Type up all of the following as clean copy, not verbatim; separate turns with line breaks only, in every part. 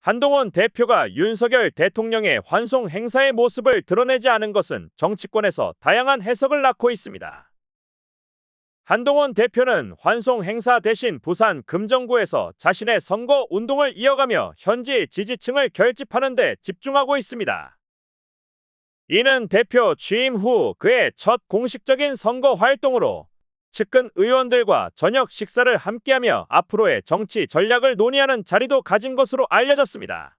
한동훈 대표가 윤석열 대통령의 환송 행사의 모습을 드러내지 않은 것은 정치권에서 다양한 해석을 낳고 있습니다. 한동훈 대표는 환송 행사 대신 부산 금정구에서 자신의 선거 운동을 이어가며 현지 지지층을 결집하는 데 집중하고 있습니다. 이는 대표 취임 후 그의 첫 공식적인 선거 활동으로 측근 의원들과 저녁 식사를 함께하며 앞으로의 정치 전략을 논의하는 자리도 가진 것으로 알려졌습니다.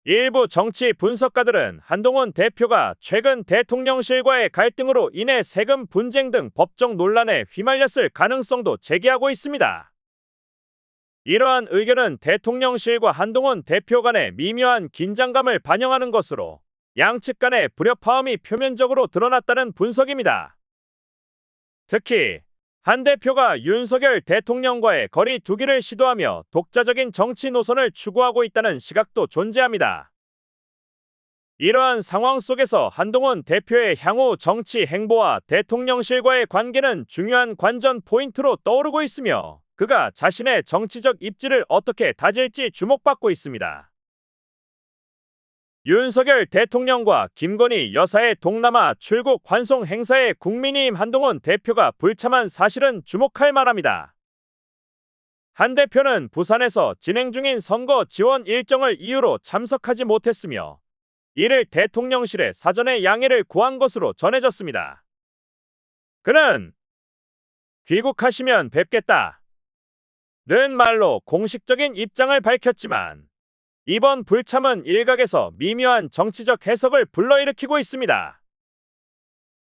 일부 정치 분석가들은 한동훈 대표가 최근 대통령실과의 갈등으로 인해 세금 분쟁 등 법적 논란에 휘말렸을 가능성도 제기하고 있습니다. 이러한 의견은 대통령실과 한동훈 대표 간의 미묘한 긴장감을 반영하는 것으로 양측 간의 불협화음이 표면적으로 드러났다는 분석입니다. 특히 한 대표가 윤석열 대통령과의 거리 두기를 시도하며 독자적인 정치 노선을 추구하고 있다는 시각도 존재합니다. 이러한 상황 속에서 한동훈 대표의 향후 정치 행보와 대통령실과의 관계는 중요한 관전 포인트로 떠오르고 있으며 그가 자신의 정치적 입지를 어떻게 다질지 주목받고 있습니다. 윤석열 대통령과 김건희 여사의 동남아 출국 환송 행사에 국민의힘 한동훈 대표가 불참한 사실은 주목할 만합니다. 한 대표는 부산에서 진행 중인 선거 지원 일정을 이유로 참석하지 못했으며 이를 대통령실에 사전에 양해를 구한 것으로 전해졌습니다. 그는 귀국하시면 뵙겠다 는 말로 공식적인 입장을 밝혔지만 이번 불참은 일각에서 미묘한 정치적 해석을 불러일으키고 있습니다.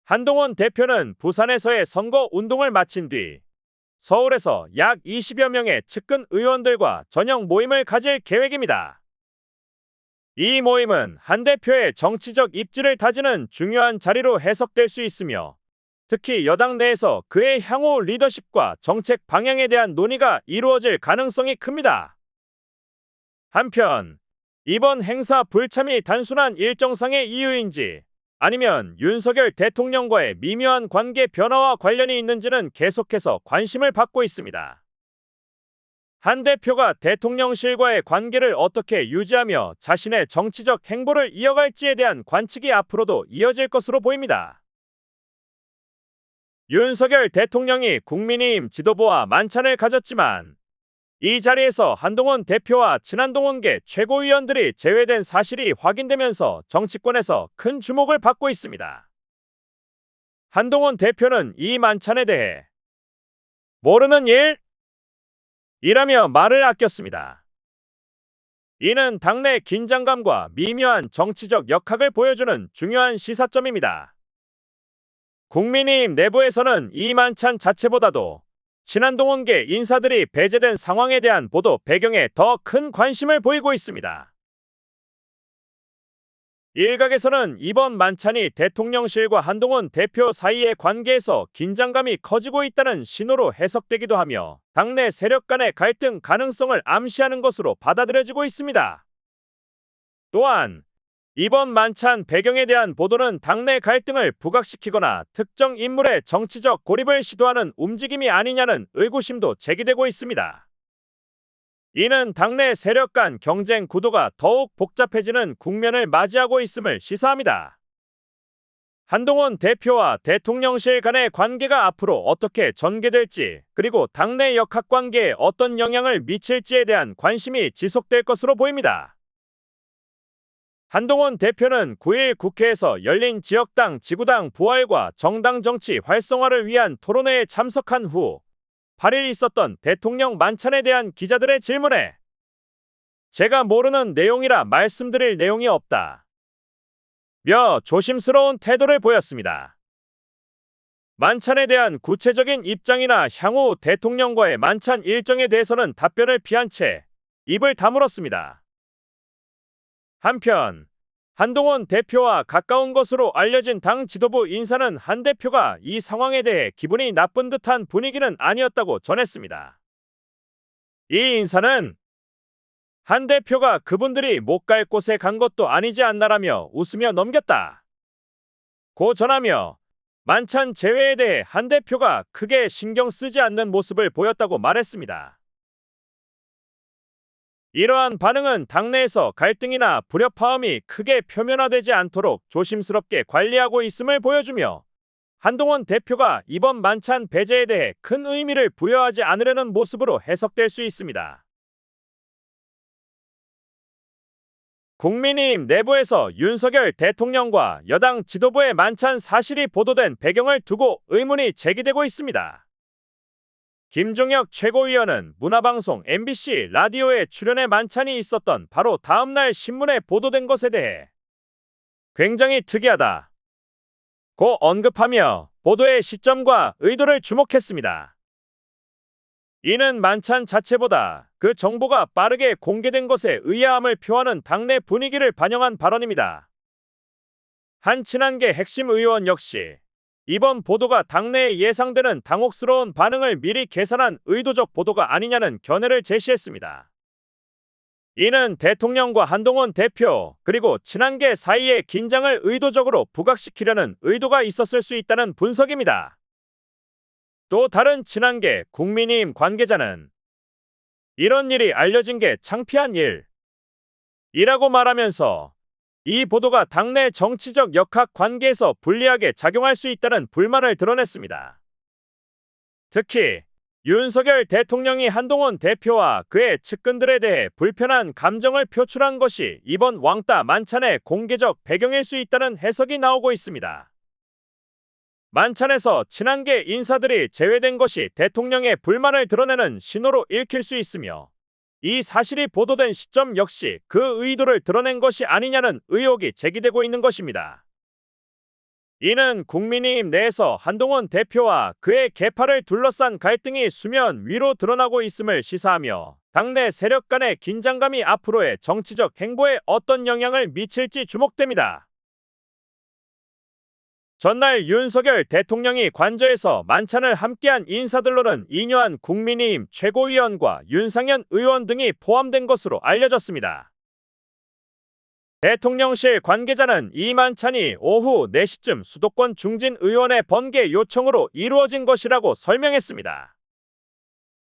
한동훈 대표는 부산에서의 선거 운동을 마친 뒤 서울에서 약 20여 명의 측근 의원들과 저녁 모임을 가질 계획입니다. 이 모임은 한 대표의 정치적 입지를 다지는 중요한 자리로 해석될 수 있으며 특히 여당 내에서 그의 향후 리더십과 정책 방향에 대한 논의가 이루어질 가능성이 큽니다. 한편 이번 행사 불참이 단순한 일정상의 이유인지 아니면 윤석열 대통령과의 미묘한 관계 변화와 관련이 있는지는 계속해서 관심을 받고 있습니다. 한 대표가 대통령실과의 관계를 어떻게 유지하며 자신의 정치적 행보를 이어갈지에 대한 관측이 앞으로도 이어질 것으로 보입니다. 윤석열 대통령이 국민의힘 지도부와 만찬을 가졌지만 이 자리에서 한동훈 대표와 친한동훈계 최고위원들이 제외된 사실이 확인되면서 정치권에서 큰 주목을 받고 있습니다. 한동훈 대표는 이 만찬에 대해 모르는 일이라며 말을 아꼈습니다. 이는 당내 긴장감과 미묘한 정치적 역학을 보여주는 중요한 시사점입니다. 국민의힘 내부에서는 이 만찬 자체보다도 친한동훈계 인사들이 배제된 상황에 대한 보도 배경에 더 큰 관심을 보이고 있습니다. 일각에서는 이번 만찬이 대통령실과 한동훈 대표 사이의 관계에서 긴장감이 커지고 있다는 신호로 해석되기도 하며 당내 세력 간의 갈등 가능성을 암시하는 것으로 받아들여지고 있습니다. 또한 이번 만찬 배경에 대한 보도는 당내 갈등을 부각시키거나 특정 인물의 정치적 고립을 시도하는 움직임이 아니냐는 의구심도 제기되고 있습니다. 이는 당내 세력 간 경쟁 구도가 더욱 복잡해지는 국면을 맞이하고 있음을 시사합니다. 한동훈 대표와 대통령실 간의 관계가 앞으로 어떻게 전개될지 그리고 당내 역학관계에 어떤 영향을 미칠지에 대한 관심이 지속될 것으로 보입니다. 한동훈 대표는 9일 국회에서 열린 지역당 지구당 부활과 정당 정치 활성화를 위한 토론회에 참석한 후 8일 있었던 대통령 만찬에 대한 기자들의 질문에 제가 모르는 내용이라 말씀드릴 내용이 없다 며 조심스러운 태도를 보였습니다. 만찬에 대한 구체적인 입장이나 향후 대통령과의 만찬 일정에 대해서는 답변을 피한 채 입을 다물었습니다. 한편 한동훈 대표와 가까운 것으로 알려진 당 지도부 인사는 한 대표가 이 상황에 대해 기분이 나쁜 듯한 분위기는 아니었다고 전했습니다. 이 인사는 한 대표가 그분들이 못 갈 곳에 간 것도 아니지 않나라며 웃으며 넘겼다 고 전하며 만찬 제외에 대해 한 대표가 크게 신경 쓰지 않는 모습을 보였다고 말했습니다. 이러한 반응은 당내에서 갈등이나 불협화음이 크게 표면화되지 않도록 조심스럽게 관리하고 있음을 보여주며 한동훈 대표가 이번 만찬 배제에 대해 큰 의미를 부여하지 않으려는 모습으로 해석될 수 있습니다. 국민의힘 내부에서 윤석열 대통령과 여당 지도부의 만찬 사실이 보도된 배경을 두고 의문이 제기되고 있습니다. 김종혁 최고위원은 문화방송 MBC 라디오에 출연해 만찬이 있었던 바로 다음날 신문에 보도된 것에 대해 굉장히 특이하다 고 언급하며 보도의 시점과 의도를 주목했습니다. 이는 만찬 자체보다 그 정보가 빠르게 공개된 것에 의아함을 표하는 당내 분위기를 반영한 발언입니다. 한 친한계 핵심 의원 역시 이번 보도가 당내에 예상되는 당혹스러운 반응을 미리 계산한 의도적 보도가 아니냐는 견해를 제시했습니다. 이는 대통령과 한동훈 대표 그리고 친한계 사이의 긴장을 의도적으로 부각시키려는 의도가 있었을 수 있다는 분석입니다. 또 다른 친한계 국민의힘 관계자는 이런 일이 알려진 게 창피한 일이라고 말하면서 이 보도가 당내 정치적 역학 관계에서 불리하게 작용할 수 있다는 불만을 드러냈습니다. 특히 윤석열 대통령이 한동훈 대표와 그의 측근들에 대해 불편한 감정을 표출한 것이 이번 왕따 만찬의 공개적 배경일 수 있다는 해석이 나오고 있습니다. 만찬에서 친한계 인사들이 제외된 것이 대통령의 불만을 드러내는 신호로 읽힐 수 있으며 이 사실이 보도된 시점 역시 그 의도를 드러낸 것이 아니냐는 의혹이 제기되고 있는 것입니다. 이는 국민의힘 내에서 한동훈 대표와 그의 계파를 둘러싼 갈등이 수면 위로 드러나고 있음을 시사하며 당내 세력 간의 긴장감이 앞으로의 정치적 행보에 어떤 영향을 미칠지 주목됩니다. 전날 윤석열 대통령이 관저에서 만찬을 함께한 인사들로는 이뇨한 국민의힘 최고위원과 윤상현 의원 등이 포함된 것으로 알려졌습니다. 대통령실 관계자는 이 만찬이 오후 4시쯤 수도권 중진 의원의 번개 요청으로 이루어진 것이라고 설명했습니다.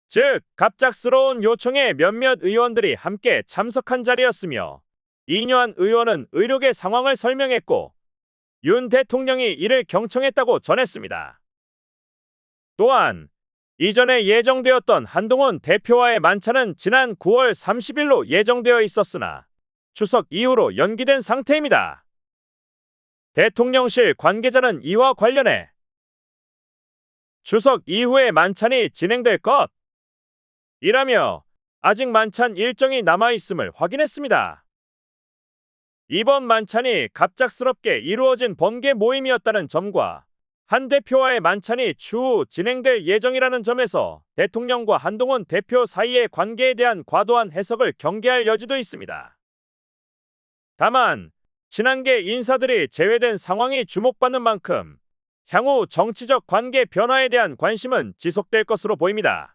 즉, 갑작스러운 요청에 몇몇 의원들이 함께 참석한 자리였으며 이뇨한 의원은 의료계 상황을 설명했고 윤 대통령이 이를 경청했다고 전했습니다. 또한 이전에 예정되었던 한동훈 대표와의 만찬은 지난 9월 30일로 예정되어 있었으나 추석 이후로 연기된 상태입니다. 대통령실 관계자는 이와 관련해 추석 이후에 만찬이 진행될 것이라며 아직 만찬 일정이 남아있음을 확인했습니다. 이번 만찬이 갑작스럽게 이루어진 번개 모임이었다는 점과 한 대표와의 만찬이 추후 진행될 예정이라는 점에서 대통령과 한동훈 대표 사이의 관계에 대한 과도한 해석을 경계할 여지도 있습니다. 다만 친한계 인사들이 제외된 상황이 주목받는 만큼 향후 정치적 관계 변화에 대한 관심은 지속될 것으로 보입니다.